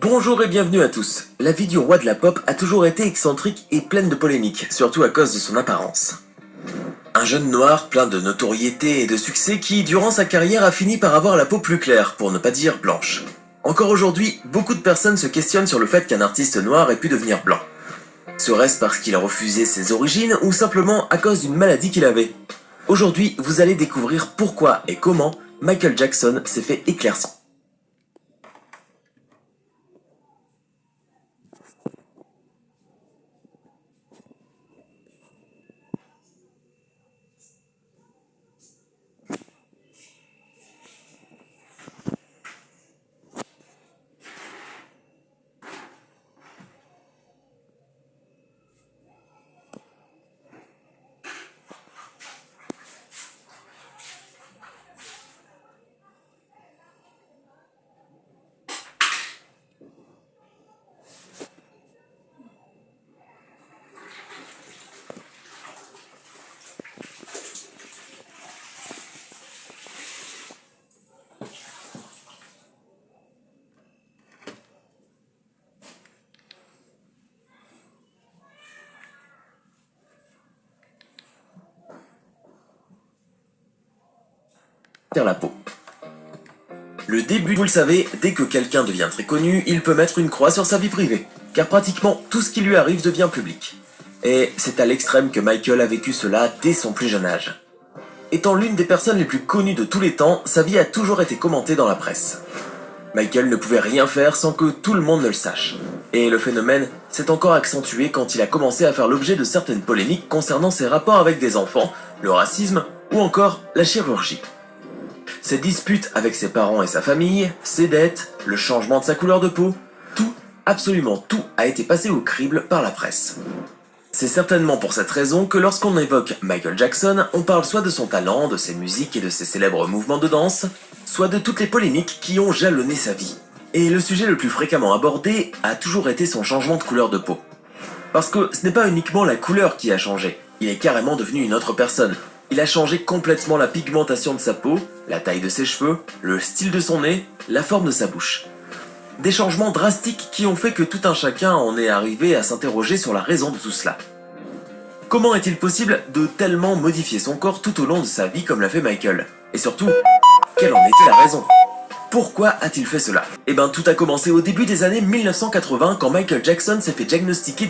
Bonjour et bienvenue à tous. La vie du roi de la pop a toujours été excentrique et pleine de polémiques, surtout à cause de son apparence. Un jeune noir plein de notoriété et de succès qui, durant sa carrière, a fini par avoir la peau plus claire, pour ne pas dire blanche. Encore aujourd'hui, beaucoup de personnes se questionnent sur le fait qu'un artiste noir ait pu devenir blanc. Serait-ce parce qu'il a refusé ses origines ou simplement à cause d'une maladie qu'il avait? Aujourd'hui, vous allez découvrir pourquoi et comment Michael Jackson s'est fait éclaircir. La peau. Le début, vous le savez, dès que quelqu'un devient très connu, il peut mettre une croix sur sa vie privée, car pratiquement tout ce qui lui arrive devient public. Et c'est à l'extrême que Michael a vécu cela dès son plus jeune âge. Étant l'une des personnes les plus connues de tous les temps, sa vie a toujours été commentée dans la presse. Michael ne pouvait rien faire sans que tout le monde ne le sache. Et le phénomène s'est encore accentué quand il a commencé à faire l'objet de certaines polémiques concernant ses rapports avec des enfants, le racisme ou encore la chirurgie. Ses disputes avec ses parents et sa famille, ses dettes, le changement de sa couleur de peau, tout, absolument tout a été passé au crible par la presse. C'est certainement pour cette raison que lorsqu'on évoque Michael Jackson, on parle soit de son talent, de ses musiques et de ses célèbres mouvements de danse, soit de toutes les polémiques qui ont jalonné sa vie. Et le sujet le plus fréquemment abordé a toujours été son changement de couleur de peau. Parce que ce n'est pas uniquement la couleur qui a changé, il est carrément devenu une autre personne. Il a changé complètement la pigmentation de sa peau, la taille de ses cheveux, le style de son nez, la forme de sa bouche. Des changements drastiques qui ont fait que tout un chacun en est arrivé à s'interroger sur la raison de tout cela. Comment est-il possible de tellement modifier son corps tout au long de sa vie comme l'a fait Michael? Et surtout, quelle en était la raison? Pourquoi a-t-il fait cela? Eh ben tout a commencé au début des années 1980 quand Michael Jackson s'est fait diagnostiquer